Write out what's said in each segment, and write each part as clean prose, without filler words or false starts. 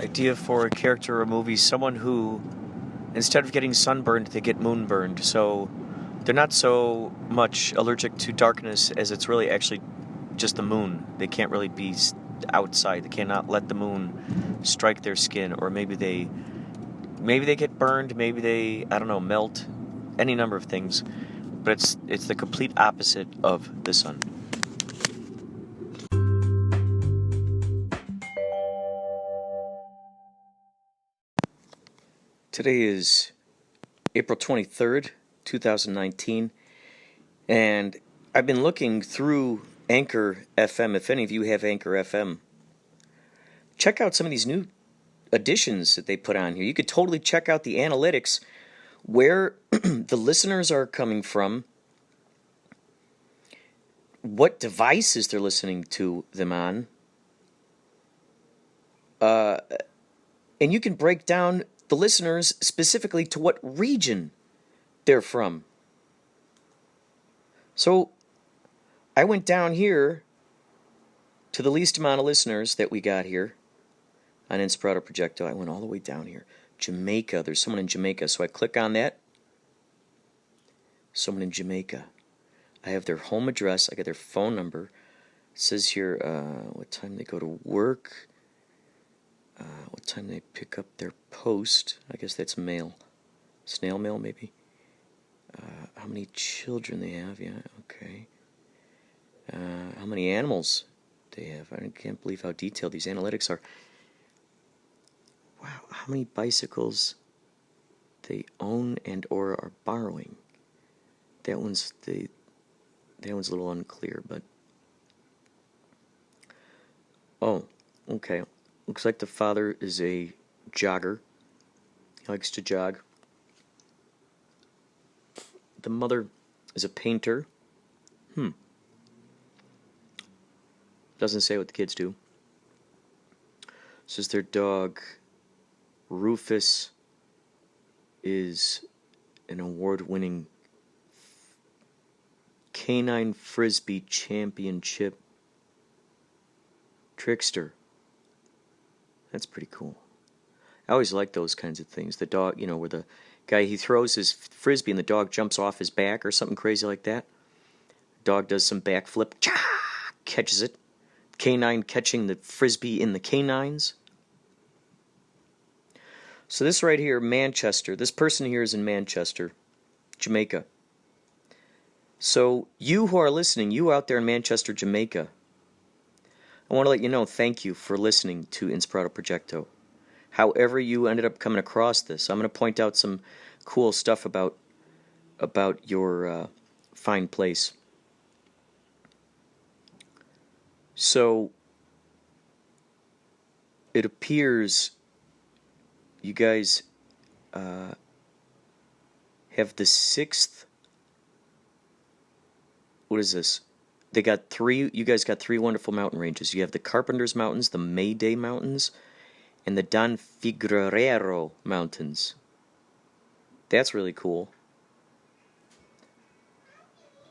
idea for a character or a movie, someone who, instead of getting sunburned, they get moonburned. So they're not so much allergic to darkness as it's really actually just the moon. They can't really be outside. They cannot let the moon strike their skin, or maybe they get burned, maybe they, I don't know, melt, any number of things. But it's the complete opposite of the sun. Today is April 23rd, 2019, and I've been looking through Anchor FM. If any of you have Anchor FM, check out some of these new additions that they put on here. You could totally check out the analytics, where the listeners are coming from, what devices they're listening to them on, and you can break down the listeners specifically to what region they're from. So I went down here to the least amount of listeners that we got here on Inspirado Projecto. I went all the way down here. Jamaica. There's someone in Jamaica. So I click on that. Someone in Jamaica. I have their home address. I got their phone number. It says here what time they go to work. What time they pick up their post. I guess that's mail. Snail mail, maybe. How many children they have. Yeah, okay. How many animals they have. I can't believe how detailed these analytics are. Wow, how many bicycles they own and or are borrowing. That one's a little unclear, but oh, okay. Looks like the father is a jogger. He likes to jog. The mother is a painter. Doesn't say what the kids do. Says their dog Rufus is an award-winning canine frisbee championship trickster. That's pretty cool. I always like those kinds of things. The dog, where the guy, he throws his frisbee and the dog jumps off his back or something crazy like that. Dog does some backflip, catches it. Canine catching the frisbee in the canines. So this right here, Manchester, this person here is in Manchester, Jamaica. So you who are listening, you out there in Manchester, Jamaica, I want to let you know, thank you for listening to Inspirado Projecto. However you ended up coming across this, I'm going to point out some cool stuff about your fine place. So it appears you guys have the sixth. What is this? You guys got three wonderful mountain ranges. You have the Carpenters Mountains, the Mayday Mountains, and the Don Figuerero Mountains. That's really cool.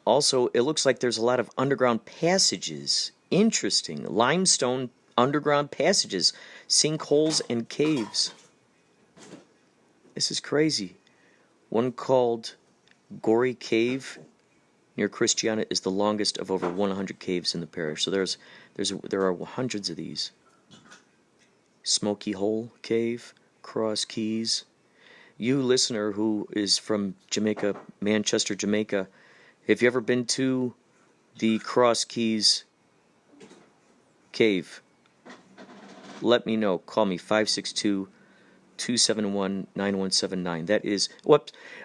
Also, it looks like there's a lot of underground passages. Interesting. Limestone underground passages, sinkholes, and caves. This is crazy. One called Gory Cave near Christiana is the longest of over 100 caves in the parish. So there are hundreds of these. Smoky Hole Cave, Cross Keys. You listener who is from Jamaica, Manchester, Jamaica, have you ever been to the Cross Keys Cave? Let me know. Call me 562-271-9179. That is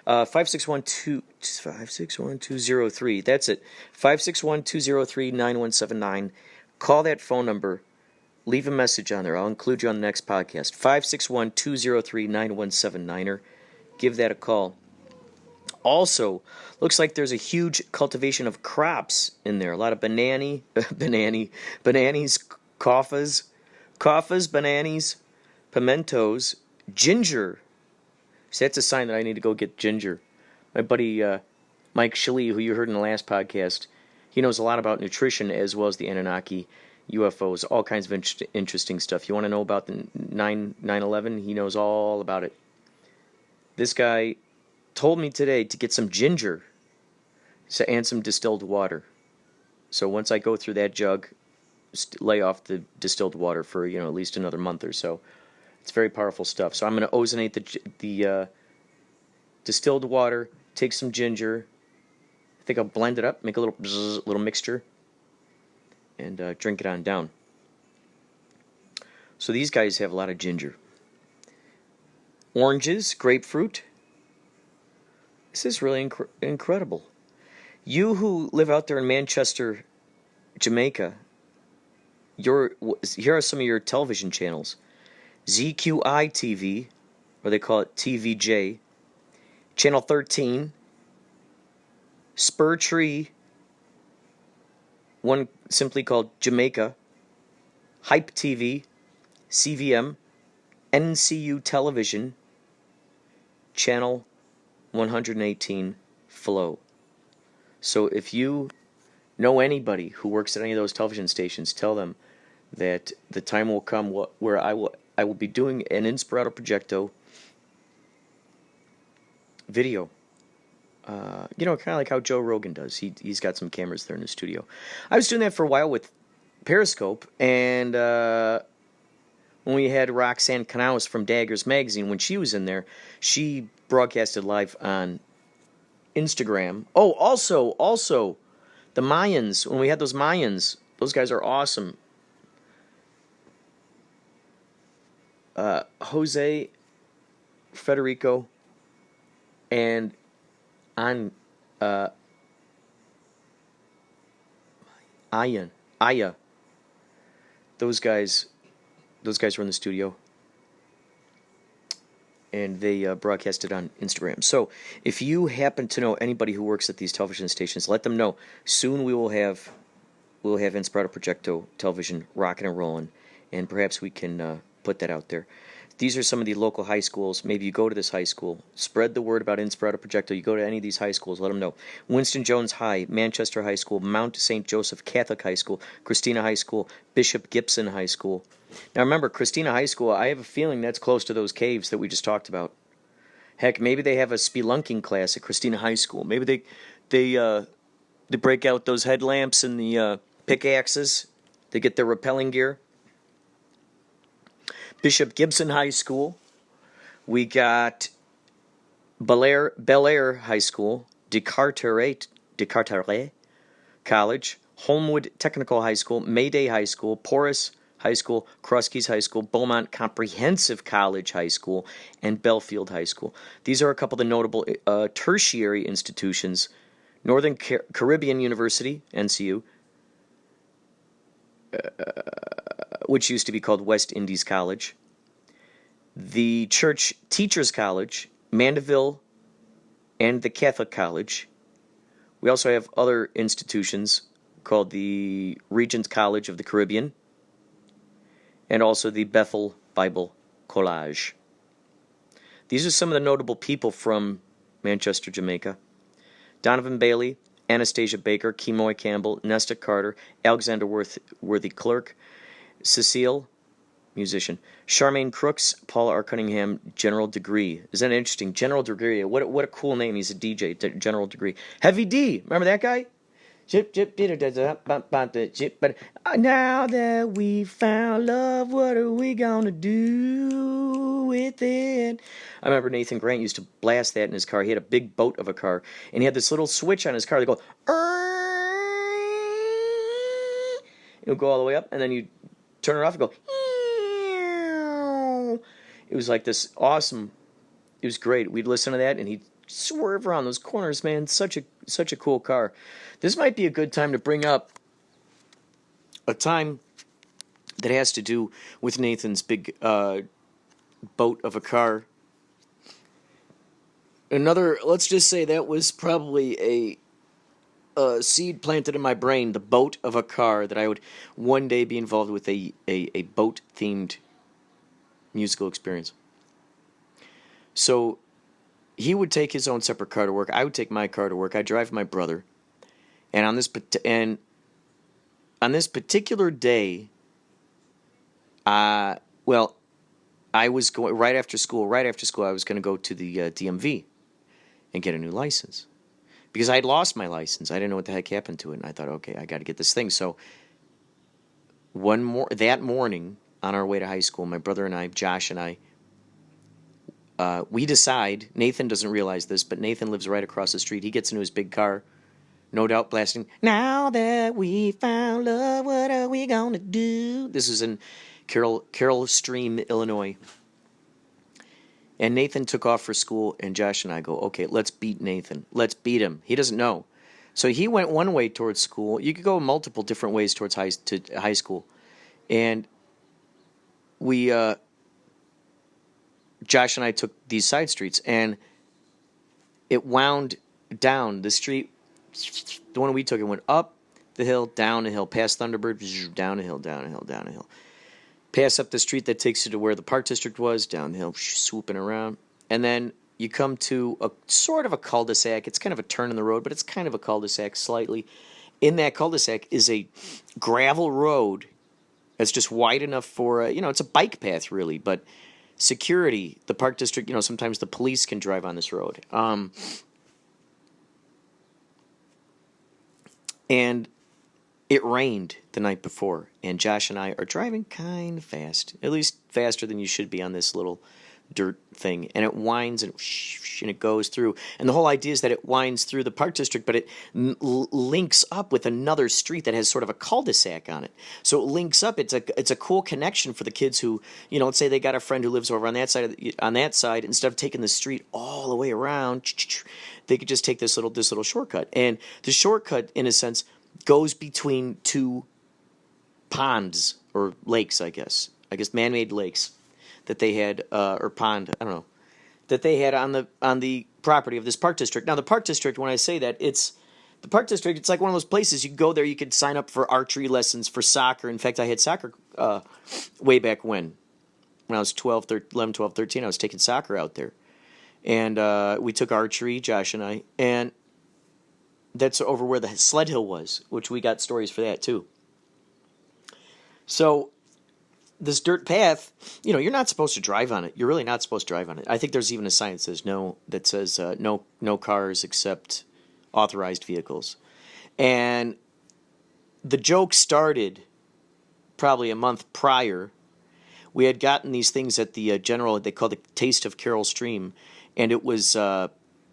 561-203. That's it. 561-203-9179. Call that phone number. Leave a message on there. I'll include you on the next podcast. 561-203-9179. Give that a call. Also, looks like there's a huge cultivation of crops in there. A lot of bananas, coffas, bananas, pimentos, ginger. So that's a sign that I need to go get ginger. My buddy Mike Shelley, who you heard in the last podcast, he knows a lot about nutrition as well as the Anunnaki. UFOs, all kinds of interesting stuff. You want to know about the 9/11? He knows all about it. This guy told me today to get some ginger and some distilled water. So once I go through that jug, lay off the distilled water for at least another month or so. It's very powerful stuff. So I'm going to ozonate the distilled water, take some ginger. I think I'll blend it up, make a little mixture, and drink it on down. So these guys have a lot of ginger. Oranges, grapefruit. This is really incredible. You who live out there in Manchester, Jamaica, here are some of your television channels. ZQI TV, or they call it TVJ, Channel 13, Spur Tree, one simply called Jamaica, Hype TV, CVM, NCU Television, Channel 118, Flow. So if you know anybody who works at any of those television stations, tell them that the time will come where I will be doing an Inspirado Projecto video. Kind of like how Joe Rogan does. He's got some cameras there in the studio. I was doing that for a while with Periscope, and when we had Roxanne Canals from Daggers Magazine, when she was in there, she broadcasted live on Instagram. Oh, also, the Mayans, when we had those Mayans, those guys are awesome. Jose, Federico, and Aya. Those guys were in the studio, and they broadcasted on Instagram. So if you happen to know anybody who works at these television stations, let them know. Soon we will have Inspirado Projecto television rocking and rolling, and perhaps we can put that out there. These are some of the local high schools. Maybe you go to this high school. Spread the word about Inspirado Projecto. You go to any of these high schools, let them know. Winston Jones High, Manchester High School, Mount St. Joseph Catholic High School, Christina High School, Bishop Gibson High School. Now remember, Christina High School, I have a feeling that's close to those caves that we just talked about. Heck, maybe they have a spelunking class at Christina High School. Maybe they break out those headlamps and the pickaxes. They get their rappelling gear. Bishop Gibson High School. We got Bel Air High School, Descartes College, Homewood Technical High School, Mayday High School, Porus High School, Crosskeys High School, Beaumont Comprehensive College High School, and Belfield High School. These are a couple of the notable tertiary institutions. Northern Caribbean University, NCU, which used to be called West Indies College. The Church Teachers College, Mandeville, and the Catholic College. We also have other institutions called the Regents College of the Caribbean, and also the Bethel Bible College. These are some of the notable people from Manchester, Jamaica. Donovan Bailey, Anastasia Baker, Kemoy Campbell, Nesta Carter, Alexander Worthy Clerk, Cecile, musician, Charmaine Crooks, Paula R. Cunningham, General Degree. Isn't that interesting? General Degree. What a cool name. He's a DJ, General Degree. Heavy D. Remember that guy? But now that we found love, what are we gonna do with it? I remember Nathan Grant used to blast that in his car. He had a big boat of a car, and he had this little switch on his car that go, it would go all the way up, and then you turn it off and go. It was like this awesome. It was great. We'd listen to that, and he'd swerve around those corners, man. Such a cool car. This might be a good time to bring up a time that has to do with Nathan's big boat of a car. Let's just say that was probably a seed planted in my brain, the boat of a car, that I would one day be involved with a boat-themed musical experience. So he would take his own separate car to work. I would take my car to work. I'd drive my brother. And on on this particular day, well, I was going right after school. Right after school, I was going to go to the DMV and get a new license because I had lost my license. I didn't know what the heck happened to it, and I thought, okay, I got to get this thing. So that morning on our way to high school, my brother and I, Josh and I, we decide. Nathan doesn't realize this, but Nathan lives right across the street. He gets into his big car, no doubt blasting, "Now that we found love, what are we gonna do?" This is in Carroll Stream, Illinois. And Nathan took off for school, and Josh and I go, okay, let's beat Nathan. Let's beat him. He doesn't know. So he went one way towards school. You could go multiple different ways towards high school. And we, Josh and I took these side streets, and it wound down the street. The one we took, it went up the hill, down a hill, past Thunderbird, down a hill, down a hill, down a hill. Pass up the street that takes you to where the Park District was, down the hill, swooping around. And then you come to a sort of a cul-de-sac. It's kind of a turn in the road, but it's kind of a cul-de-sac slightly. In that cul-de-sac is a gravel road that's just wide enough for, it's a bike path really, but security, the Park District, sometimes the police can drive on this road. And it rained the night before, and Josh and I are driving kind of fast, at least faster than you should be on this little dirt thing. And it winds and it goes through. And the whole idea is that it winds through the Park District, but it links up with another street that has sort of a cul-de-sac on it. So it links up. It's a cool connection for the kids who, let's say they got a friend who lives over on that side. Instead of taking the street all the way around, they could just take this little shortcut. And the shortcut, in a sense, goes between two ponds or lakes, I guess man-made lakes that they had, or pond, I don't know, that they had on the property of this Park District. Now, the Park District, when I say that, it's like one of those places you can go there, you could sign up for archery lessons, for soccer. In fact, I had soccer way back when I was 11, 12, 13, I was taking soccer out there. And we took archery, Josh and I, and that's over where the sled hill was, which we got stories for that too. So this dirt path, you're not supposed to drive on it. You're really not supposed to drive on it. I think there's even a sign that says no cars except authorized vehicles. And the joke started probably a month prior. We had gotten these things at the they called the Taste of Carroll Stream, and it was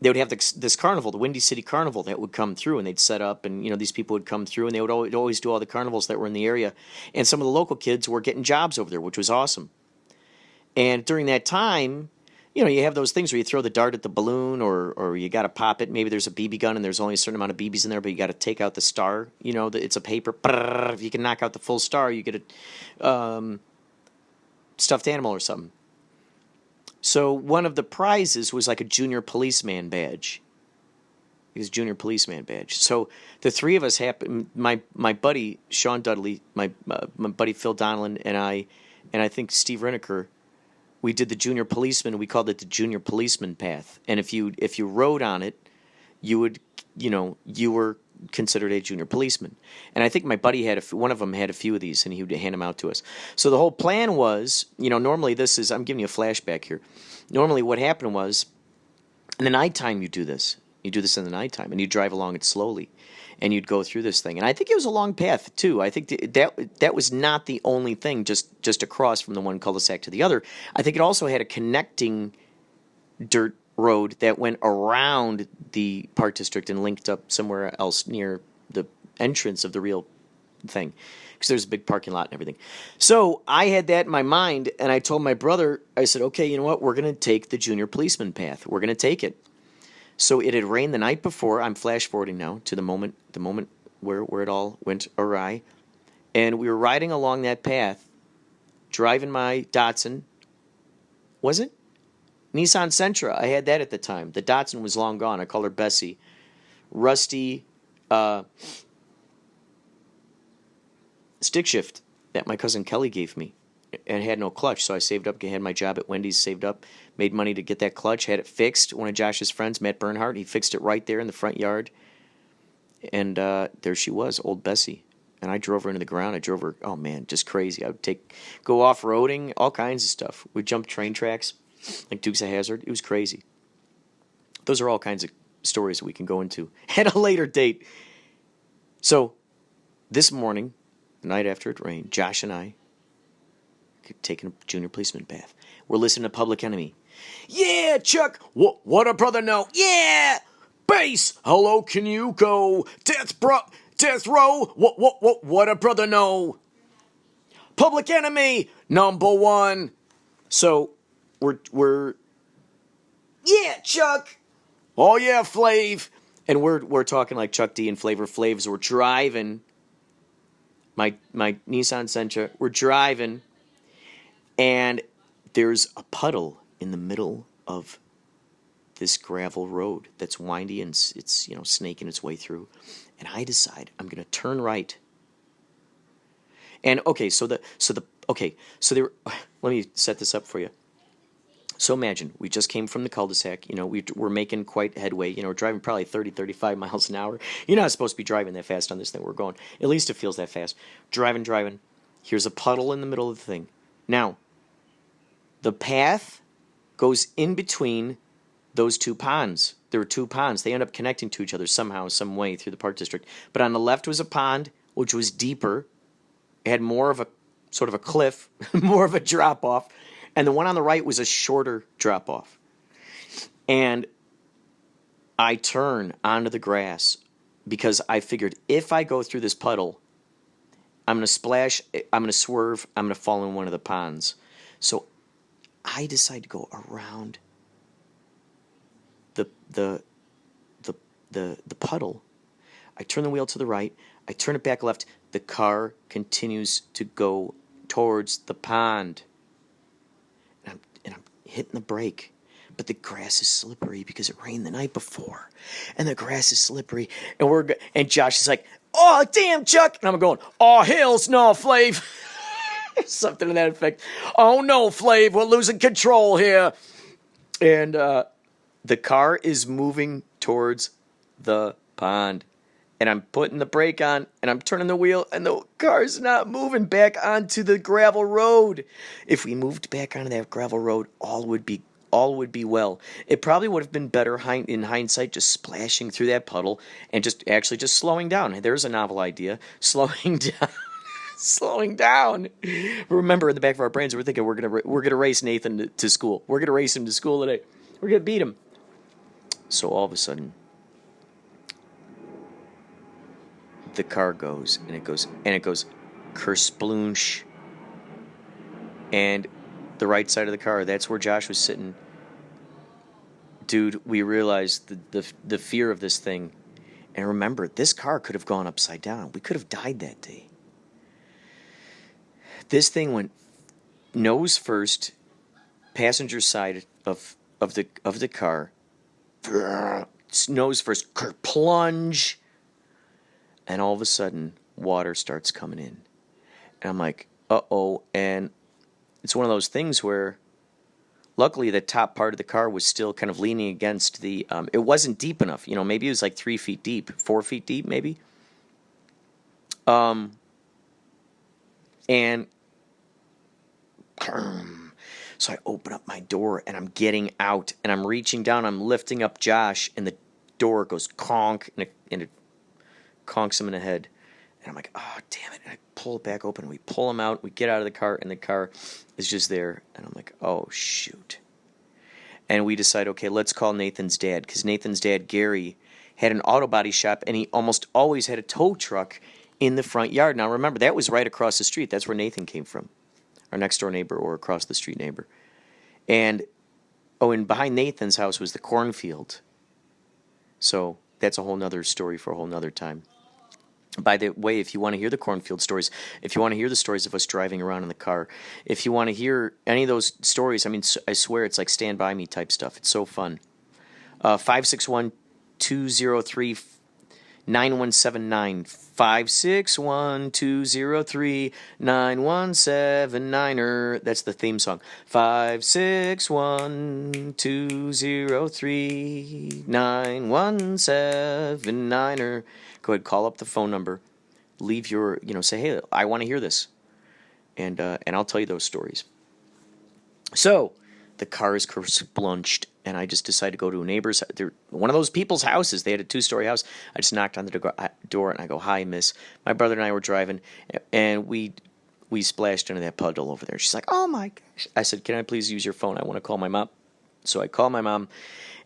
they would have this carnival, the Windy City Carnival, that would come through, and they'd set up, and these people would come through, and they would always do all the carnivals that were in the area, and some of the local kids were getting jobs over there, which was awesome. And during that time, you have those things where you throw the dart at the balloon, or you got to pop it. Maybe there's a BB gun, and there's only a certain amount of BBs in there, but you got to take out the star. It's a paper. If you can knock out the full star, you get a stuffed animal or something. So one of the prizes was like a junior policeman badge. His junior policeman badge. So the three of us happened. My buddy Sean Dudley, my buddy Phil Donlan, and I think Steve Rineker, we did the junior policeman. We called it the junior policeman path. And if you rode on it, you were considered a junior policeman. And I think my buddy one of them had a few of these, and he would hand them out to us. So the whole plan was, normally I'm giving you a flashback here. Normally what happened was, in the nighttime you do this. You do this in the nighttime, and you drive along it slowly, and you'd go through this thing. And I think it was a long path, too. I think that was not the only thing, just across from the one cul-de-sac to the other. I think it also had a connecting dirt road that went around the Park District and linked up somewhere else near the entrance of the real thing, because there's a big parking lot and everything. So I had that in my mind, and I told my brother, I said, okay, you know what, we're going to take the junior policeman path. We're going to take it. So it had rained the night before. I'm flash forwarding now to the moment where it all went awry. And we were riding along that path, driving my Datsun. Was it? Nissan Sentra. I had that at the time. The Datsun was long gone. I called her Bessie. Rusty stick shift that my cousin Kelly gave me, and had no clutch. So I saved up, had my job at Wendy's, saved up, made money to get that clutch, had it fixed. One of Josh's friends, Matt Bernhardt, he fixed it right there in the front yard. And there she was, old Bessie. And I drove her into the ground. I drove her, oh man, just crazy. I would go off-roading, all kinds of stuff. We'd jump train tracks, like Dukes of Hazzard. It was crazy. Those are all kinds of stories that we can go into at a later date. So, this morning, the night after it rained, Josh and I taking a junior policeman bath. We're listening to Public Enemy. Yeah, Chuck, what a brother know. Yeah, bass, how low can you go? Death row, what a brother know. Public Enemy, number one. So, we're yeah, Chuck. Oh yeah, Flav. And we're talking like Chuck D and Flavor Flavs. We're driving my Nissan Sentra. We're driving, and there's a puddle in the middle of this gravel road that's windy and it's snaking its way through. And I decide I'm gonna turn right. And okay, let me set this up for you. So imagine, we just came from the cul-de-sac, we're making quite headway, we're driving probably 30, 35 miles an hour. You're not supposed to be driving that fast on this thing we're going. At least it feels that fast. Driving. Here's a puddle in the middle of the thing. Now, the path goes in between those two ponds. There were two ponds. They end up connecting to each other somehow, some way through the park district. But on the left was a pond, which was deeper. It had more of a, sort of a cliff, more of a drop-off. And the one on the right was a shorter drop-off. And I turn onto the grass because I figured if I go through this puddle, I'm going to splash, I'm going to swerve, I'm going to fall in one of the ponds. So I decide to go around the puddle. I turn the wheel to the right. I turn it back left. The car continues to go towards the pond. And I'm hitting the brake. But the grass is slippery because it rained the night before. And the grass is slippery. And Josh is like, oh, damn, Chuck. And I'm going, oh, hills, no, Flav. Something to that effect. Oh, no, Flav, we're losing control here. And the car is moving towards the pond. And I'm putting the brake on, and I'm turning the wheel, and the car's not moving back onto the gravel road. If we moved back onto that gravel road, all would be well. It probably would have been better in hindsight just splashing through that puddle and just slowing down. There's a novel idea. Slowing down. Slowing down. Remember, in the back of our brains, we're thinking we're gonna race Nathan to school. We're gonna race him to school today. We're gonna beat him. So all of a sudden, the car goes, and it goes, kersploosh. And the right side of the car, that's where Josh was sitting. Dude, we realized the fear of this thing. And remember, this car could have gone upside down. We could have died that day. This thing went nose first, passenger side of the car. Nose first, plunge. And all of a sudden, water starts coming in. And I'm like, uh-oh. And it's one of those things where, luckily, the top part of the car was still kind of leaning against the... it wasn't deep enough. Maybe it was like 3 feet deep. 4 feet deep, maybe. And... So I open up my door, and I'm getting out. And I'm reaching down. I'm lifting up Josh. And the door goes conk. And it conks him in the head. And I'm like, oh, damn it. And I pull it back open. We pull him out. We get out of the car. And the car is just there. And I'm like, oh, shoot. And we decide, okay, let's call Nathan's dad. Because Nathan's dad, Gary, had an auto body shop. And he almost always had a tow truck in the front yard. Now, remember, that was right across the street. That's where Nathan came from. Our next-door neighbor or across-the-street neighbor. And behind Nathan's house was the cornfield. So that's a whole nother story for a whole nother time. By the way, if you want to hear the cornfield stories, if you want to hear the stories of us driving around in the car, if you want to hear any of those stories, I swear it's like Stand By Me type stuff. It's so fun. 561-203-9179. 561-203-9179. That's the theme song. 561-203-9179. Go ahead, call up the phone number. leave your, say, hey, I want to hear this. And I'll tell you those stories. So the car is kersplanched, and I just decided to go to a neighbor's, one of those people's houses. They had a 2-story house. I just knocked on the door, and I go, hi, miss. My brother and I were driving, and we splashed into that puddle over there. She's like, oh, my gosh. I said, can I please use your phone? I want to call my mom. So I call my mom,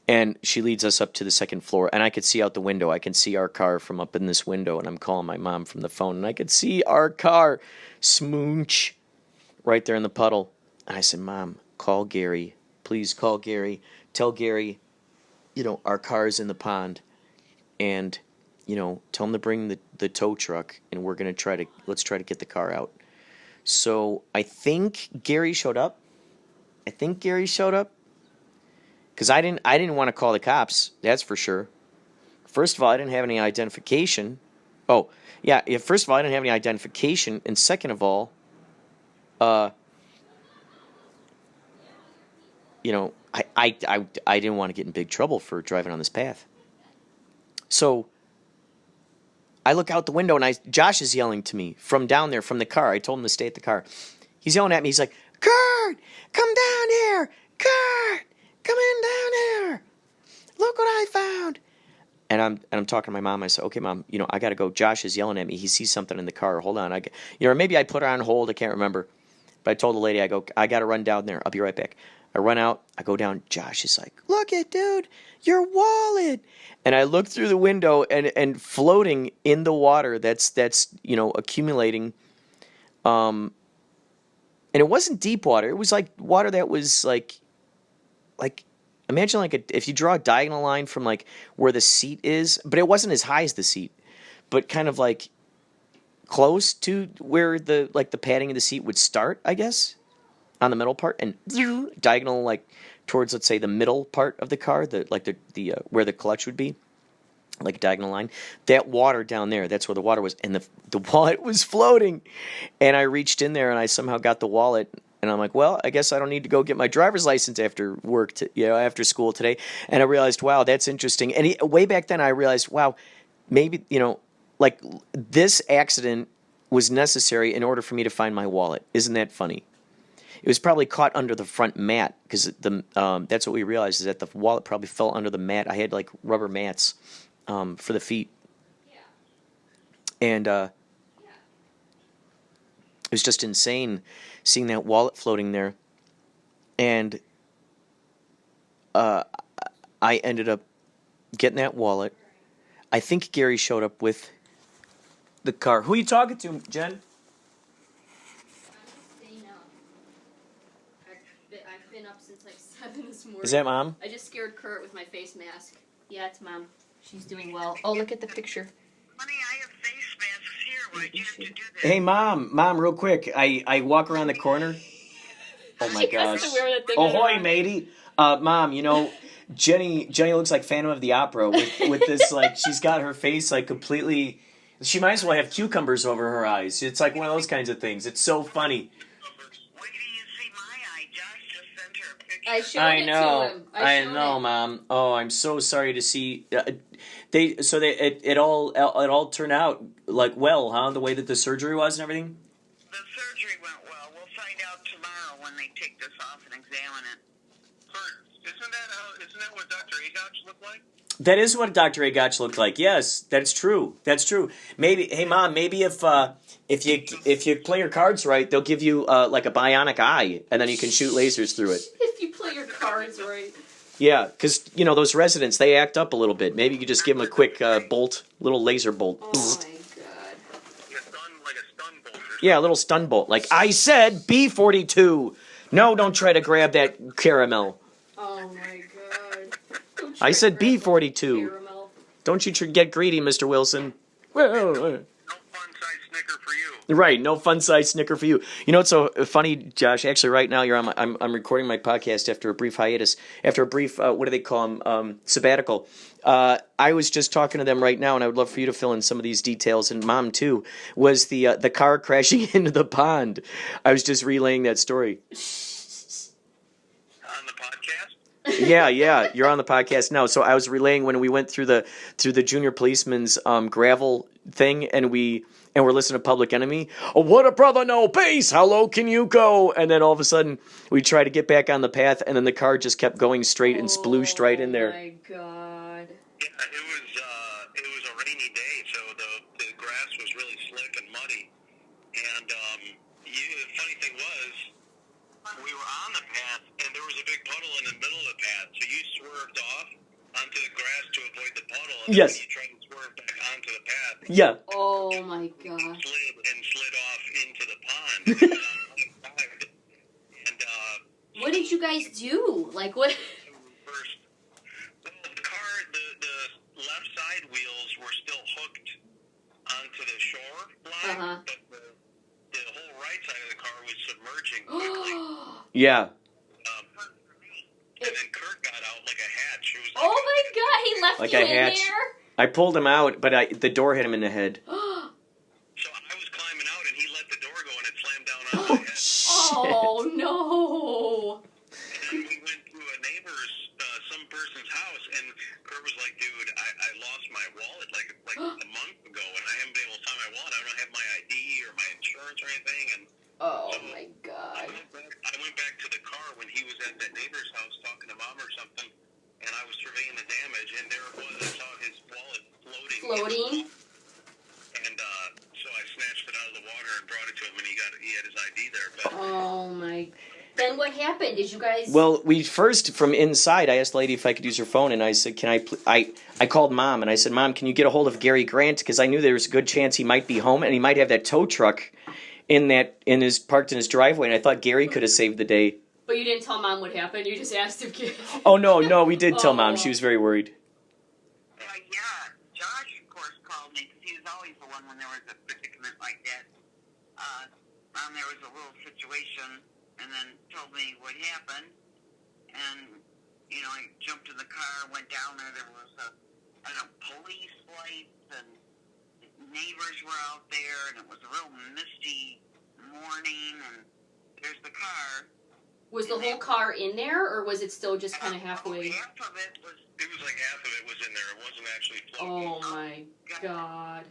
and she leads us up to the second floor, and I could see out the window. I can see our car from up in this window, and I'm calling my mom from the phone, and I could see our car smooch right there in the puddle. And I said, Mom, call Gary. Please call Gary. Tell Gary, our car's in the pond. And, tell him to bring the tow truck, and we're going to let's try to get the car out. So I think Gary showed up. Because I didn't want to call the cops, that's for sure. First of all, I didn't have any identification. Oh, yeah, first of all, I didn't have any identification. And second of all, I didn't want to get in big trouble for driving on this path. So I look out the window, and Josh is yelling to me from down there, from the car. I told him to stay at the car. He's yelling at me. He's like, Kurt, come down here. Kurt, come in down here. Look what I found. And I'm talking to my mom. I said, okay, Mom, I got to go. Josh is yelling at me. He sees something in the car. Hold on. Or maybe I put her on hold. I can't remember. But I told the lady, I got to run down there. I'll be right back. I run out. I go down. Josh is like, look it, dude, your wallet. And I look through the window, and floating in the water that's accumulating. And it wasn't deep water. It was like water that was like imagine if you draw a diagonal line from like where the seat is, but it wasn't as high as the seat, but kind of like close to where the padding of the seat would start, I guess, on the middle part, and diagonal like towards, let's say, the middle part of the car, the where the clutch would be, like a diagonal line. That water down there, that's where the water was, and the wallet was floating. And I reached in there, and I somehow got the wallet. And I'm like, well, I guess I don't need to go get my driver's license after work, after school today. And I realized, wow, that's interesting. And way back then, I realized, wow, maybe, this accident was necessary in order for me to find my wallet. Isn't that funny? It was probably caught under the front mat, because that's what we realized, is that the wallet probably fell under the mat. I had like rubber mats for the feet. Yeah. And it was just insane seeing that wallet floating there. And I ended up getting that wallet. I think Gary showed up with the car. Who are you talking to, Jen? I'm staying up. I've been up since like 7 this morning. Is that Mom? I just scared Kurt with my face mask. Yeah, it's Mom. She's doing well. Oh, look at the picture. Honey, I have face masks here. Why'd you have to do that? Hey, Mom, real quick. I walk around the corner. Oh my gosh. Ahoy, matey. Mom, Jenny looks like Phantom of the Opera with this, like, she's got her face like completely, she might as well have cucumbers over her eyes. It's like one of those kinds of things. It's so funny. Wait till you see my eye. Josh just sent her a picture. I showed it to him. I know, Mom. Oh, I'm so sorry to see. It all turned out like well, huh? The way that the surgery was and everything. The surgery went well. We'll find out tomorrow when they take this off and examine it. Isn't that what Dr. Agach looked like? That is what Dr. Agach looked like. Yes, that's true. That's true. Maybe, hey, Mom, maybe if you play your cards right, they'll give you like a bionic eye, and then you can shoot lasers through it. If you play your cards right. Yeah, because those residents, they act up a little bit. Maybe you could just give them a quick little laser bolt. Oh my god. Like a stun bolt. Yeah, a little stun bolt. Like I said, B-42. No, don't try to grab that caramel. Oh my god. I said B-42. Don't you get greedy, Mr. Wilson. Well, No fun-size Snicker for you. right, no fun-size Snicker for you. It's so funny, Josh. Actually, right now I'm recording my podcast after a brief hiatus, after a brief what do they call them, sabbatical. I was just talking to them right now, and I would love for you to fill in some of these details. And Mom too was the car crashing into the pond. I was just relaying that story. On the podcast? Yeah, you're on the podcast now. So I was relaying when we went through the junior policeman's gravel thing, and we and we're listening to Public Enemy. Oh, what a brother, no peace. How low can you go? And then all of a sudden, we try to get back on the path, and then the car just kept going straight and splooshed right in there. Oh my God. Yeah, it was a rainy day, so the grass was really slick and muddy. And the funny thing was, we were on the path, and there was a big puddle in the middle of the path. So you swerved off onto the grass to avoid the puddle, and Yes. then you tried to swerve back onto the path. Yeah. Oh my God. Slid off into the pond. It was on the other side. And What did you guys do? Like what? first, well, the car, the left side wheels were still hooked onto the shore line, but the whole right side of the car was submerging quickly. Yeah. And then Kurt got out like a hatch. It was Oh my God, he left Like you a in hatch. there? I pulled him out, but the door hit him in the head. So I was climbing out, and he let the door go, and it slammed down on my head. Oh no. And then we went to a neighbor's, some person's house, and Kurt was like, dude, I lost my wallet like a month ago, and I haven't been able to find my wallet. I don't have my ID or my insurance or anything. And Oh so my God. I went back to the car when he was at that neighbor's house talking to Mom or something, and I was surveying the damage, and there it was. I saw his wallet floating. And so I snatched it out of the water and brought it to him, and he had his ID there. But Oh my. Then what happened? Did you guys? Well, we first, from inside, I asked the lady if I could use her phone, and I said, can I called Mom, and I said, Mom, can you get a hold of Gary Grant? Because I knew there was a good chance he might be home, and he might have that tow truck parked in his driveway, and I thought Gary could have saved the day. But you didn't tell Mom what happened. You just asked if. Oh, no, we did tell Mom. She was very worried. yeah, Josh, of course, called me, because he was always the one when there was a predicament like that. There was a little situation, and then told me what happened, and, I jumped in the car, went down there. There was police lights, and neighbors were out there, and it was a real misty morning, and there's the car. Was the whole car in there, or was it still just kind of halfway? Half of it was. It was like half of it was in there. It wasn't actually floating. Oh my God.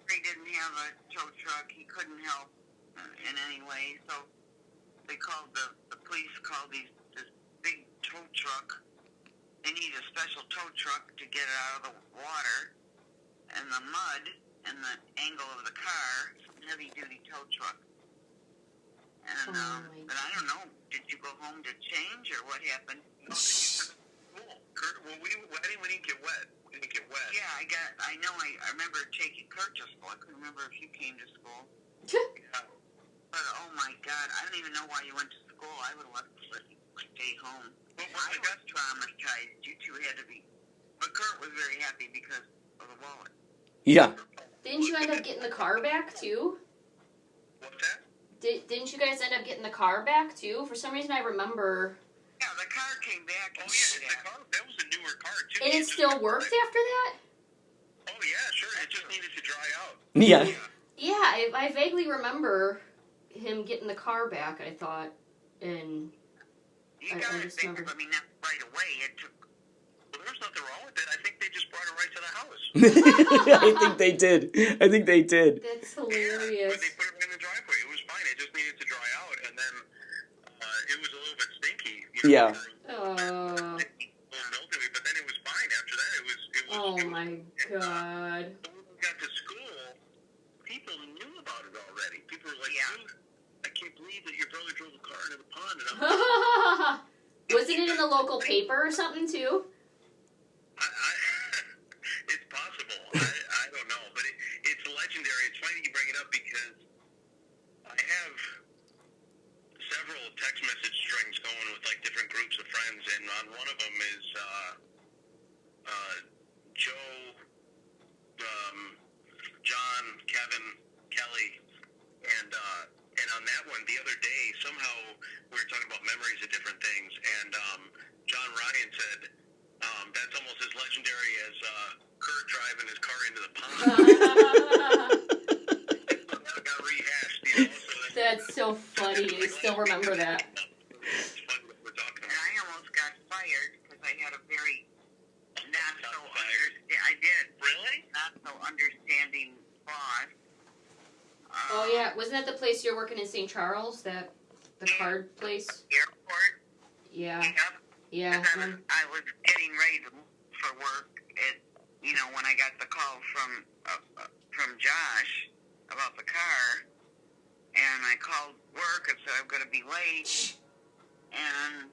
He didn't have a tow truck. He couldn't help in any way, so they called the police called this big tow truck. They need a special tow truck to get it out of the water and the mud and the angle of the car. Some heavy-duty tow truck. And but I don't know. Did you go home to change, or what happened? No, Kurt, well, we didn't get wet. We didn't get wet. Yeah, I know. I remember taking Kurt to school. I couldn't remember if you came to school. Yeah. But oh my God, I don't even know why you went to school. I would have left to stay home. Well, I got traumatized. You two had to be. But Kurt was very happy because of the wallet. Yeah. Didn't you end up getting the car back too? What's that? Didn't you guys end up getting the car back too? For some reason, I remember. Yeah, the car came back. Oh yeah, the car. That was a newer car too. And it still worked after that? Oh yeah, sure. It just needed to dry out. Yeah. Yeah, I vaguely remember him getting the car back, I thought, and You got it back, I mean, not right away. It took. Well, there's nothing wrong with it. I think they just brought it right to the house. I think they did. That's hilarious. But they put it in the driveway. It was fine. It just needed to dry out, and then it was a little bit stinky. Yeah. Mildewy, but then it was fine after that. It was. Oh my God. When we got to school, people knew about it already. People were like, "Dude, I can't believe that your brother drove a car into the pond." And Wasn't it in the local paper or something too? It's possible. I don't know, but it's legendary. It's funny you bring it up because I have several text message strings going with like different groups of friends, and on one of them is Joe, John, Kevin, Kelly, and on that one the other day somehow we were talking about memories of different things, and John Ryan said that's almost as legendary as Kurt driving his car into the pond. That got rehashed, you know. So That's so funny. I still remember that. It's funny that we're talking about. And I almost got fired because I had a very not so understanding boss. Wasn't that the place you're working in St. Charles? The card place? Airport. Yeah. Yep. Yeah. I was getting ready for work. When I got the call from Josh about the car, and I called work and said I'm going to be late, and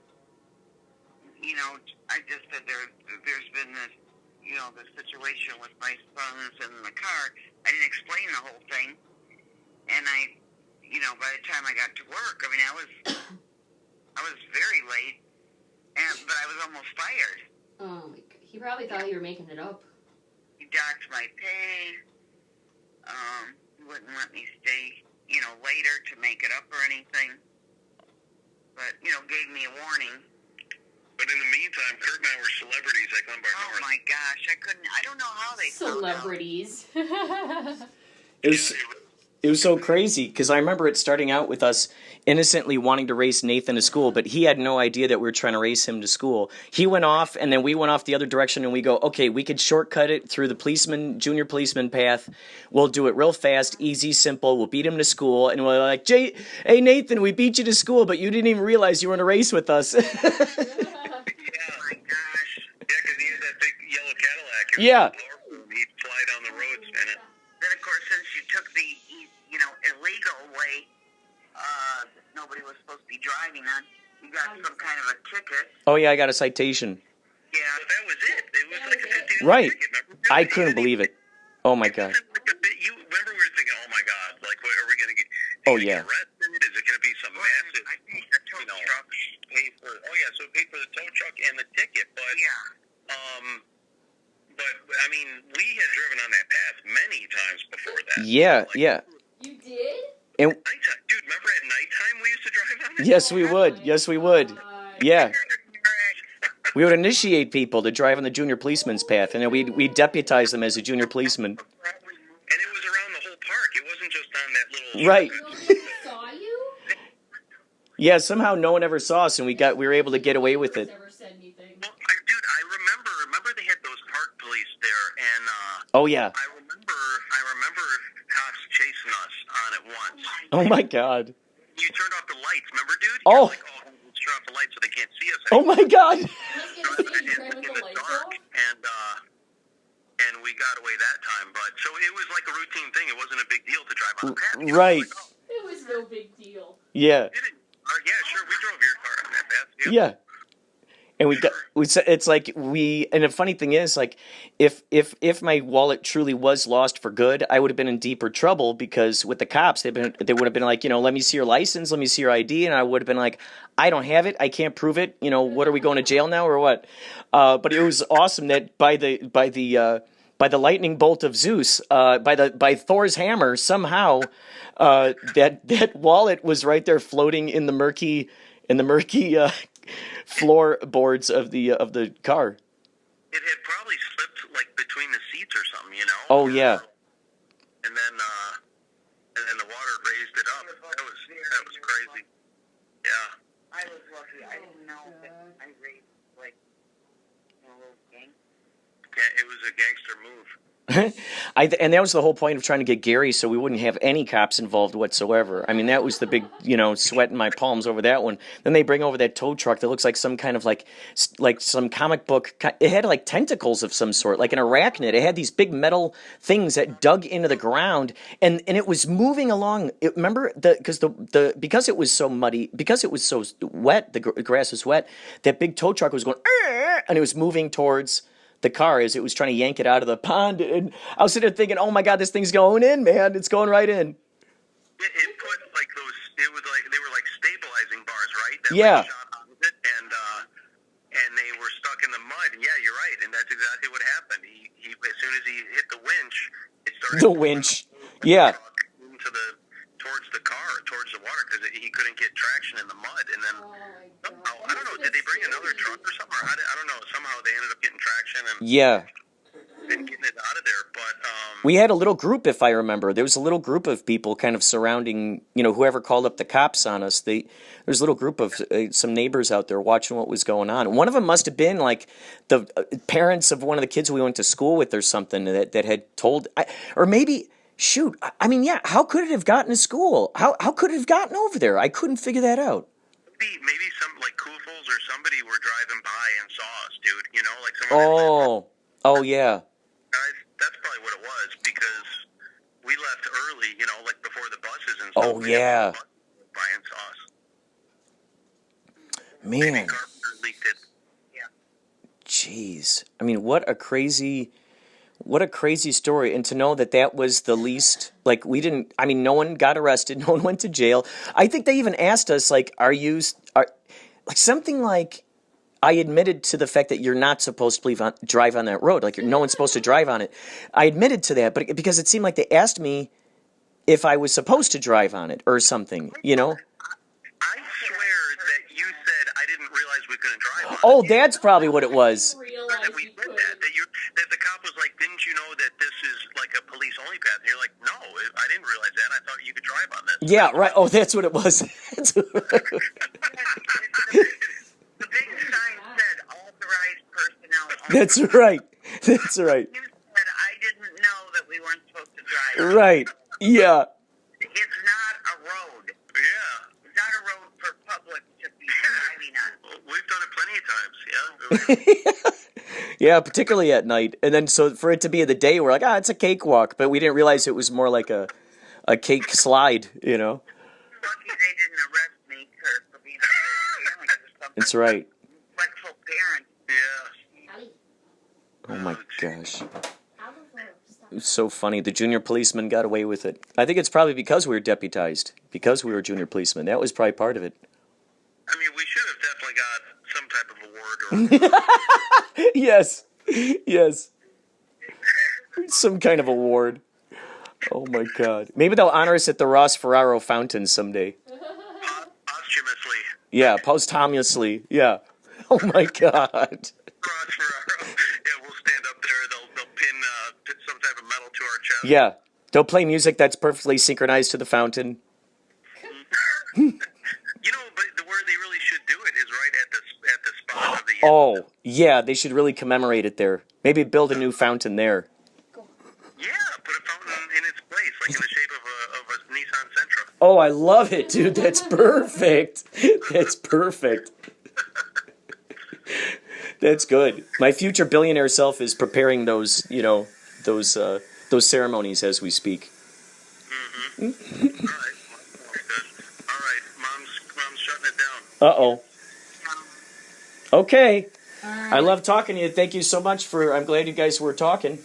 I just said there's been this this situation with my sons and the car. I didn't explain the whole thing, and by the time I got to work, I mean I was very late, but I was almost fired. Oh my God. He probably thought you were making it up. He docked my pay. He wouldn't let me stay, later to make it up or anything. But, gave me a warning. But in the meantime, Kurt and I were celebrities at Glenbar Oh North. my gosh, I don't know how they Celebrities. It was so crazy because I remember it starting out with us innocently wanting to race Nathan to school, but he had no idea that we were trying to race him to school. He went off, and then we went off the other direction, and we go, okay, we could shortcut it through the junior policeman path. We'll do it real fast, easy, simple. We'll beat him to school, and we're like, hey, Nathan, we beat you to school, but you didn't even realize you were in a race with us. Yeah, my gosh. Yeah, because he had that big yellow Cadillac. Yeah. He'd fly down the roads in it. Then, of course, since you took the, illegal way, nobody was supposed to be driving on, you got some kind of a ticket. Oh, yeah, I got a citation. Yeah. But that was it. It was like a $50 Right. ticket. Remember? I couldn't believe it. Oh, my God. You remember we were thinking, oh, my God, like, what, are we going to get? Oh, yeah. Arrested? Is it going to be some massive, I paid the tow truck. pay for? Oh, yeah, so pay for the tow truck and the ticket. But, but I mean, we had driven on that path many times before that. Yeah, yeah. You did? And Nighttime. Dude, remember at nighttime we used to drive on it? yes, we would. Yes, we would. Yeah. We would initiate people to drive on the junior policeman's path, and then we'd deputize them as a junior policeman. And it was around the whole park. It wasn't just on that little... Right. Nobody saw you? Yeah, somehow no one ever saw us, and we were able to get away with it. Never said anything. Well, dude, I remember they had those park police there, and Oh, yeah. I remember cops chasing us on it once. Oh, my God. You turned off the lights, remember, dude? Oh. You're like, let's turn off the lights so they can't see us Oh, anymore. my God. In the dark, and we got away that time. But so it was like a routine thing. It wasn't a big deal to drive on the path. You know? Right. Like, oh, It was no big deal. Yeah. did it? Yeah, sure. We drove your car on that path. Yeah. And it's like and the funny thing is, like, if my wallet truly was lost for good, I would have been in deeper trouble because with the cops, they would have been like, let me see your license, let me see your ID, and I would have been like, I don't have it, I can't prove it, what are we going to jail now or what? But it was awesome that by the lightning bolt of Zeus, by Thor's hammer, somehow that wallet was right there floating in the murky floorboards of the car. It had probably slipped like between the seats or something, Oh, yeah. And then the water raised it up. That was crazy. Yeah. I was lucky. I didn't know that I raised, like, a little gang. It was a gangster move. And that was the whole point of trying to get Gary, so we wouldn't have any cops involved whatsoever. I mean, that was the big, sweat in my palms over that one. Then they bring over that tow truck that looks like some kind of like some comic book. It had like tentacles of some sort, like an arachnid. It had these big metal things that dug into the ground, and it was moving along. Remember because it was so muddy, because it was so wet, the grass was wet. That big tow truck was going, and it was moving towards the car as it was trying to yank it out of the pond, and I was sitting there thinking, "Oh my God, this thing's going in, man! It's going right in." It put like those. It was like they were like stabilizing bars, right? That Yeah. Like shot out of it, and they were stuck in the mud. Yeah, you're right, and that's exactly what happened. He as soon as he hit the winch, it started. The winch, yeah. Towards the car, towards the water, because he couldn't get traction in the mud, and then somehow, I don't know, did they bring another truck or something? Or I don't know. Somehow they ended up getting traction and getting it out of there. But we had a little group, if I remember. There was a little group of people kind of surrounding, whoever called up the cops on us. There was a little group of some neighbors out there watching what was going on. One of them must have been like the parents of one of the kids we went to school with or something that had told, or maybe shoot, I mean, yeah, how could it have gotten to school? How could it have gotten over there? I couldn't figure that out. Maybe some, like, Kufels or somebody were driving by and saw us, dude. You know, like someone... Oh, yeah. That's probably what it was, because we left early, you know, like before the buses and stuff. Oh, yeah. By and saw us. Man. Maybe Carpenter leaked it. Yeah. Jeez. I mean, what a crazy story. And to know that was the least, like, no one got arrested. No one went to jail. I think they even asked us, like, something like, I admitted to the fact that you're not supposed to drive on that road. Like, no one's supposed to drive on it. I admitted to that, but because it seemed like they asked me if I was supposed to drive on it or something, you know? I swear that you said I didn't realize we couldn't drive on it. Oh, that's probably what it was. That we did that the cop was like, didn't you know that this is like a police-only path? And you're like, no, I didn't realize that. I thought you could drive on this. Yeah, right. Oh, that's what it was. The big sign said authorized personnel. That's right. That's right. You said I didn't know that we weren't supposed to drive. Right. Yeah. It's not a road. Yeah. It's not a road for public to be driving on. Well, we've done it plenty of times, yeah. Yeah, particularly at night. And then so for it to be the day, we're like, it's a cakewalk. But we didn't realize it was more like a cake slide, you know? Lucky they didn't arrest me for being a parent or something. That's right. Neglectful parent. Yeah. Oh, my gosh. It was so funny. The junior policeman got away with it. I think it's probably because we were deputized, because we were junior policemen. That was probably part of it. I mean, we should have definitely got some type of award or... Yes. Yes. Some kind of award. Oh, my God. Maybe they'll honor us at the Ross Ferraro Fountain someday. Posthumously. Yeah, posthumously. Yeah. Oh, my God. Ross Ferraro. Yeah, we'll stand up there. They'll pin some type of medal to our chest. Yeah. They'll play music that's perfectly synchronized to the fountain. You know, but where they really should do it is right at the spot of the... Oh, yeah, they should really commemorate it there. Maybe build a new fountain there. Yeah, put a fountain in its place, like in the shape of a Nissan Sentra. Oh, I love it, dude. That's perfect. That's perfect. That's good. My future billionaire self is preparing those, those ceremonies as we speak. Mm-hmm. All right. All right. Mom's shutting it down. Uh-oh. Okay. I love talking to you. Thank you so much I'm glad you guys were talking.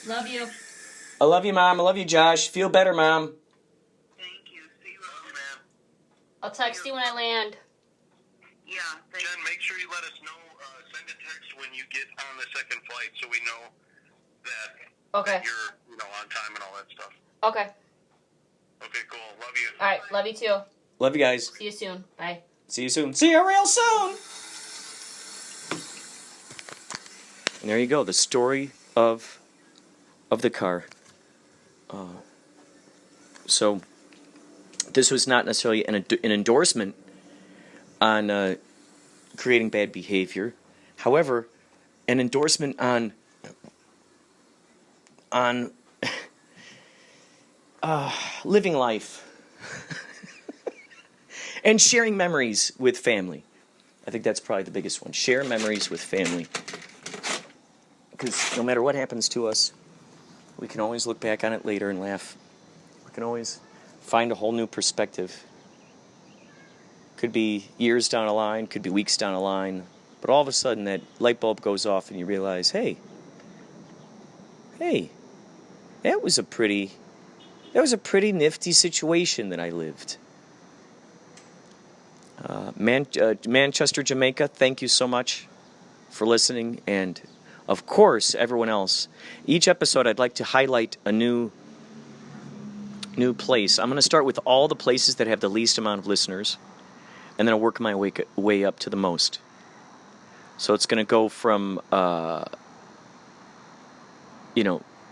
Love you. I love you, Mom. I love you, Josh. Feel better, Mom. Thank you. See you later, man. I'll text you when I land. Yeah, thank Jen, make sure you let us know. Send a text when you get on the second flight so we know that you're on time and all that stuff. Okay. Okay, cool. Love you. All right. Love you too. Love you guys. See you soon. Bye. See you soon. See you real soon. And there you go. The story of the car. So this was not necessarily an endorsement on creating bad behavior. However, an endorsement on living life and sharing memories with family. I think that's probably the biggest one. Share memories with family. Because no matter what happens to us, we can always look back on it later and laugh. We can always find a whole new perspective. Could be years down the line, could be weeks down the line, but all of a sudden that light bulb goes off and you realize, hey, that was a pretty nifty situation that I lived. Manchester, Jamaica, thank you so much for listening, and of course, everyone else. Each episode, I'd like to highlight a new place. I'm going to start with all the places that have the least amount of listeners, and then I'll work my way up to the most. So it's going to go from,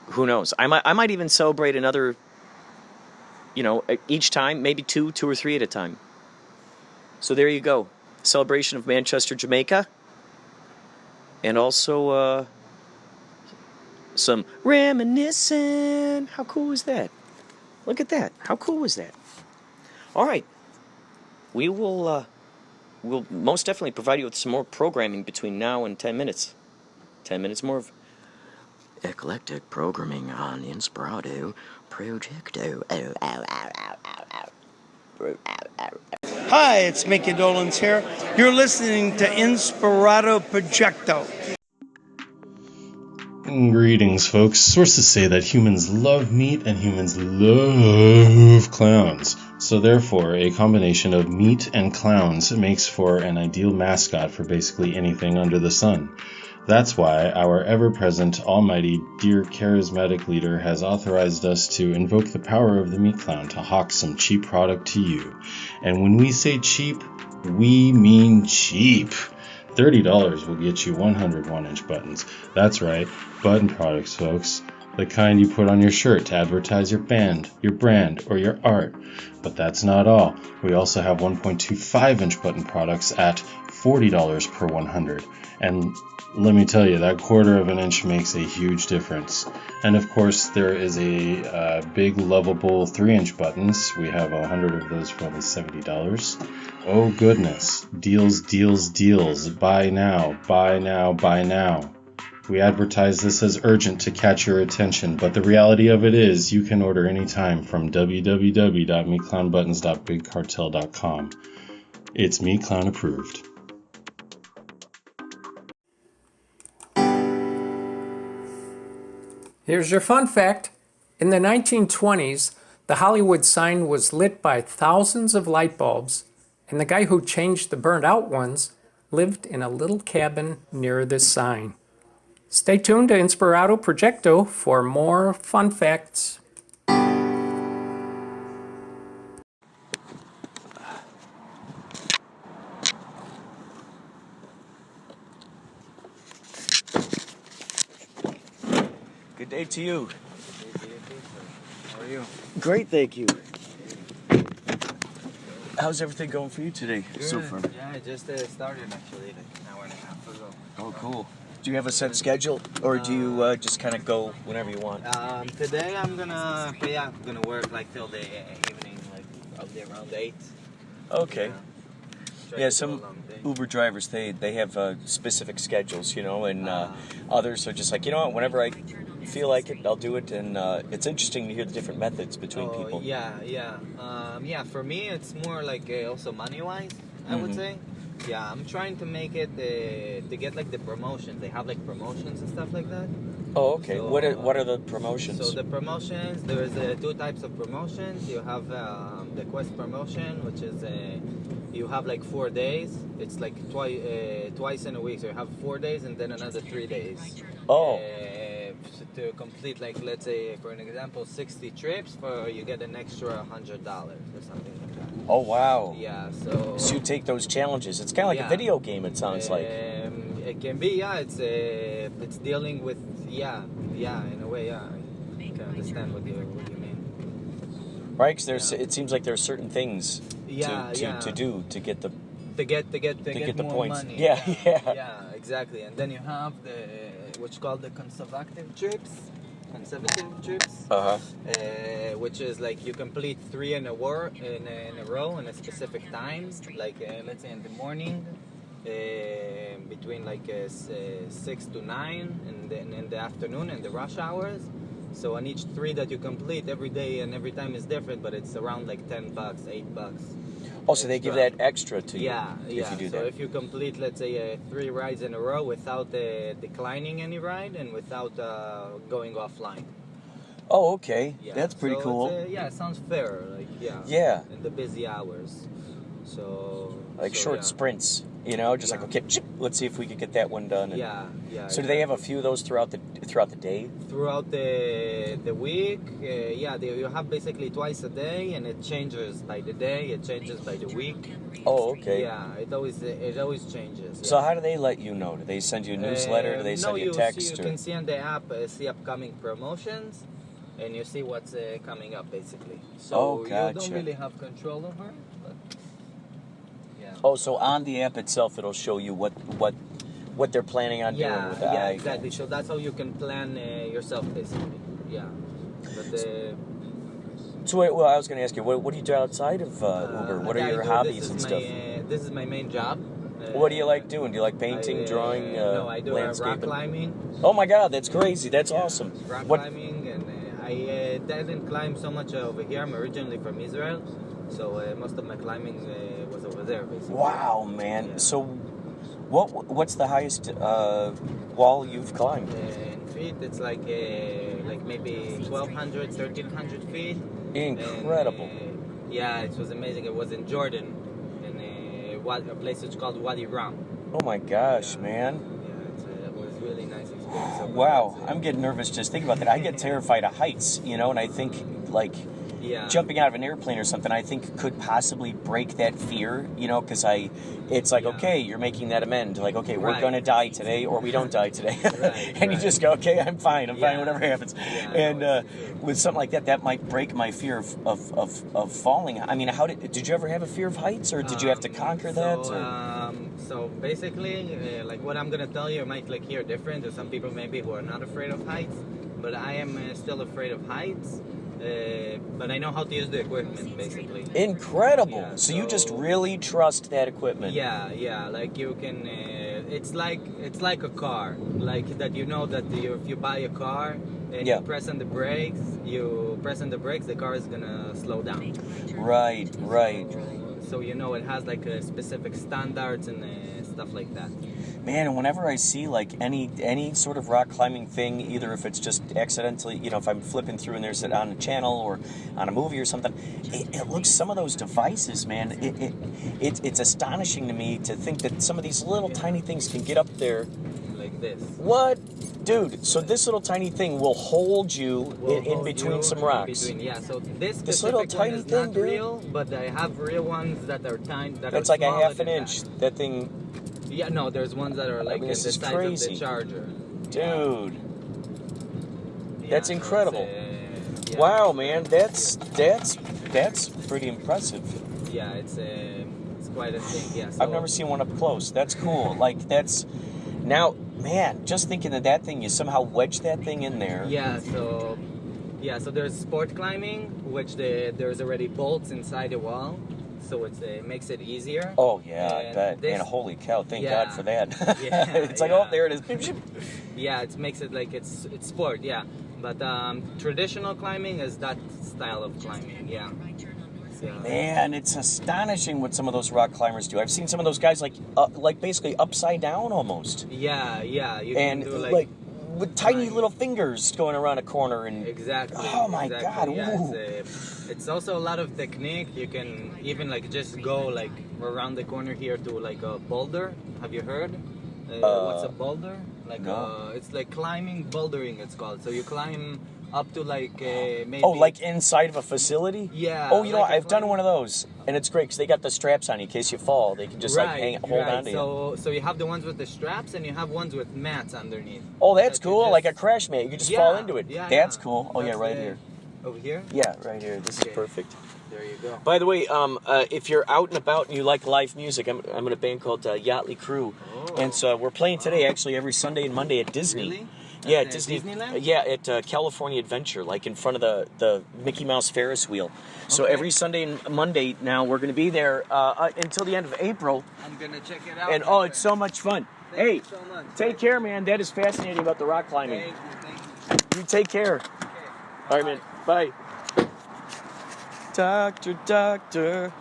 who knows? I might even celebrate another, each time, maybe two or three at a time. So there you go. Celebration of Manchester, Jamaica. And also some reminiscing. How cool was that? Look at that. How cool was that? All right. We will we'll most definitely provide you with some more programming between now and 10 minutes. 10 minutes more of eclectic programming on Inspirado, Projecto. Hi, it's Micky Dolenz here. You're listening to Inspirado Projecto. Greetings, folks. Sources say that humans love meat and humans love clowns. So therefore, a combination of meat and clowns makes for an ideal mascot for basically anything under the sun. That's why our ever-present, almighty, dear, charismatic leader has authorized us to invoke the power of the meat clown to hawk some cheap product to you. And when we say cheap, we mean cheap. $30 will get you 100 1-inch buttons. That's right, button products, folks. The kind you put on your shirt to advertise your band, your brand, or your art. But that's not all. We also have 1.25-inch button products at $40 per 100. And let me tell you, that quarter of an inch makes a huge difference. And of course, there is a big lovable 3-inch buttons. We have 100 of those for only $70. Oh goodness, deals, deals, deals. Buy now, buy now, buy now. We advertise this as urgent to catch your attention, but the reality of it is you can order anytime from www.meatclownbuttons.bigcartel.com. It's Meat Clown approved. Here's your fun fact. In the 1920s, the Hollywood sign was lit by thousands of light bulbs, and the guy who changed the burnt out ones lived in a little cabin near this sign. Stay tuned to Inspirado Projecto for more fun facts. Good day to you. How are you? Great, thank you. How's everything going for you today so far? Yeah, I just started actually like an hour and a half ago. Oh, cool. Do you have a set schedule, or do you just kind of go whenever you want? Today I'm gonna work like till the evening, like probably around 8. Okay. Try Yeah, to some do a long day. Uber drivers, they have specific schedules, you know, and others are just like, you know what, whenever I feel like it, I'll do it, and it's interesting to hear the different methods between people. Yeah, for me it's more like also money-wise, I would say. Yeah, I'm trying to make it to get like the promotions. They have like promotions and stuff like that. Oh, okay. So, what are the promotions? So the promotions, there is 2 types of promotions. You have the Quest promotion, which is you have like 4 days. It's like twice in a week. So you have 4 days and then another 3 days. Oh. To complete, like, let's say, for an example, 60 trips, you get an extra $100 or something like that. Oh, wow. Yeah, so you take those challenges. It's kind of like a video game, it sounds like. It can be, yeah. It's dealing with, yeah, in a way, yeah. I can understand what you mean. Right, because it seems like there are certain things to do to get the more points. Money. Yeah. Exactly. And then you have what's called the conservative trips, which is like you complete 3 in a row in a specific time, like let's say in the morning, between like 6 to 9, and then in the afternoon in the rush hours. So on each 3 that you complete every day and every time is different, but it's around like $10, $8. Oh, so they give that extra to you if you do that. So if you complete, let's say, 3 rides in a row without declining any ride and without going offline. Oh, okay. Yeah. That's pretty cool. It sounds fair. Like, yeah. In the busy hours. So short sprints, you know, just like, okay, let's see if we could get that one done. Yeah. So do they have a few of those throughout the day? Throughout the week, you have basically twice a day, and it changes by the day. It changes by the week. Oh, okay. Yeah, it always changes. Yeah. So how do they let you know? Do they send you a newsletter? Do they send you a text? You can see on the app, see upcoming promotions, and you see what's coming up, basically. So gotcha. You don't really have control over it, but yeah. Oh, so on the app itself, it'll show you what what they're planning on doing with the Yeah, hike. exactly. So that's how you can plan yourself, basically. Yeah. But So, well, I was going to ask you, what do you do outside of Uber? What are your hobbies and stuff? This is my main job. What do you like doing? Do you like painting, drawing, no, I do landscaping? rock climbing. Oh my God, that's crazy! That's awesome. Rock climbing, and I didn't climb so much over here. I'm originally from Israel, so most of my climbing was over there, basically. Wow, man! Yeah. So, what's the highest wall you've climbed? In feet, it's like maybe 1,200, 1,300 feet. Incredible. And, yeah, it was amazing. It was in Jordan, in a place it's called Wadi Rum. Oh my gosh, man! Yeah, it was really nice experience. Wow, I'm getting nervous just thinking about that. I get terrified of heights, and I think like jumping out of an airplane or something, I think could possibly break that fear, because it's like, okay, you're making that amend, like, okay, we're going to die today or we don't die today. And you just go, okay, I'm fine, whatever happens. And with something like that might break my fear of falling. I mean, did you ever have a fear of heights, or did you have to conquer that? So basically, like what I'm going to tell you might hear different. There's some people maybe who are not afraid of heights, but I am still afraid of heights. But I know how to use the equipment, basically. Incredible! Yeah, so you just really trust that equipment? Yeah. Like you can. It's like a car. Like that, that if you buy a car and you press on the brakes, the car is gonna slow down. Right. So it has a specific standards and stuff like that. Man, and whenever I see any sort of rock climbing thing, either if it's just accidentally, if I'm flipping through and there's it on a channel or on a movie or something, it looks, some of those devices, man, it's astonishing to me to think that some of these little tiny things can get up there. Like this. What? Dude, so this little tiny thing will hold you in between some rocks. So this little tiny one is thing, not dude. real, but I have real ones that are tiny. That's like a half an inch. That thing. Yeah, no, there's ones that are the size crazy. of the charger. Dude. Yeah, That's incredible. Wow, man, that's pretty impressive. Yeah, it's quite a thing. Yeah, so I've never seen one up close. That's cool. Now, man, just thinking of that thing, you somehow wedge that thing in there. Yeah, so there's sport climbing, which there's already bolts inside the wall. So it makes it easier. Oh, yeah, I bet. Man, holy cow, thank God for that. It's like, oh, there it is. Yeah, it makes it it's sport, yeah. But traditional climbing is that style of climbing, yeah. Man, it's astonishing what some of those rock climbers do. I've seen some of those guys basically upside down almost. Yeah. You can do with tiny little fingers going around a corner and exactly. Oh my God! Yeah, it's also a lot of technique. You can even just go around the corner here to a boulder. Have you heard? What's a boulder? No. It's climbing, bouldering. It's called. So you climb up to maybe. Oh, inside of a facility? Yeah. Oh, I've done one of those, and it's great because they got the straps on you in case you fall. They can just hold on to you. So you have the ones with the straps, and you have ones with mats underneath. Oh, that's cool. Like a crash mat. You can just fall into it. Yeah, that's cool. Oh, yeah, right here. Over here? Yeah, right here. This is perfect. There you go. By the way, if you're out and about and you like live music, I'm in a band called Yachtley Crew, and so we're playing today actually every Sunday and Monday at Disney. Really? Yeah, At Disney. Disneyland? Yeah, at California Adventure, in front of the Mickey Mouse Ferris wheel. So every Sunday and Monday now we're going to be there until the end of April. I'm going to check it out. And it's so much fun. Thank you so much. Take care, man. That is fascinating about the rock climbing. Thank you. You take care. Okay. All right, man. Bye. Doctor.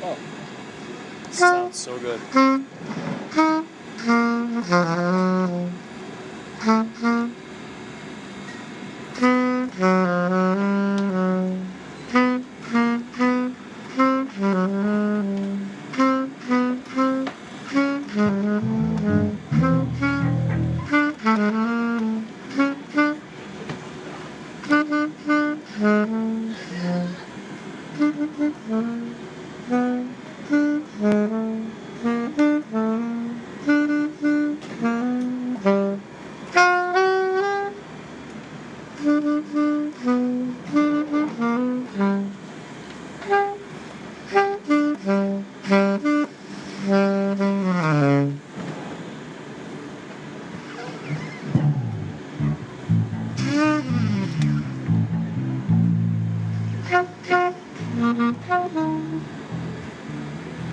Oh, sounds so good.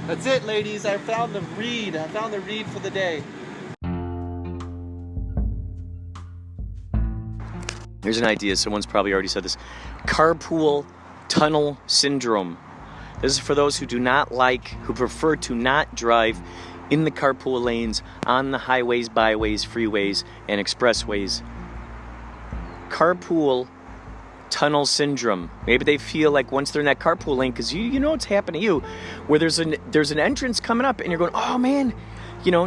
That's it, ladies. I found the read. I found the read for the day. Here's an idea. Someone's probably already said this. Carpool Tunnel Syndrome. This is for those who who prefer to not drive in the carpool lanes on the highways, byways, freeways, and expressways. Carpool Tunnel Syndrome. Maybe they feel like once they're in that carpool lane, because you know what's happened to you, where there's an entrance coming up, and you're going, oh man,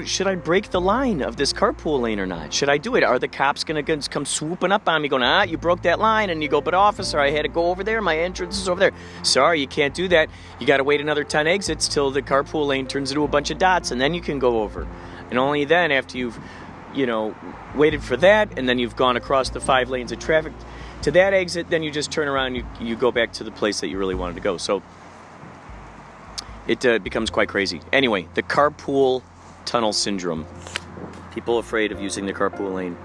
should I break the line of this carpool lane or not? Should I do it? Are the cops going to come swooping up on me going, you broke that line? And you go, but officer, I had to go over there. My entrance is over there. Sorry, you can't do that. You got to wait another 10 exits till the carpool lane turns into a bunch of dots, and then you can go over. And only then, after you've, waited for that, and then you've gone across the 5 lanes of traffic to that exit, then you just turn around and you go back to the place that you really wanted to go. So it becomes quite crazy. Anyway, the Carpool Tunnel Syndrome. People afraid of using the carpool lane.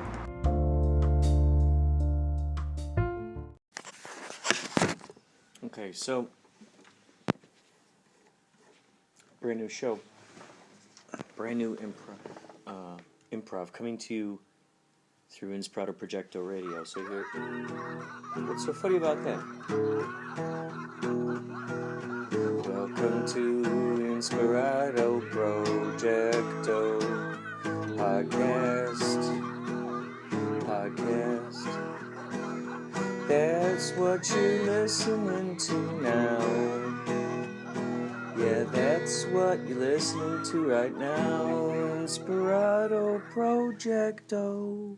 Okay, so brand new show, brand new improv coming to you through Inspirado Projecto Radio. So here, what's so funny about that? Welcome to Inspirado Projecto podcast. That's what you're listening to now. Yeah, that's what you're listening to right now. Inspirado Projecto.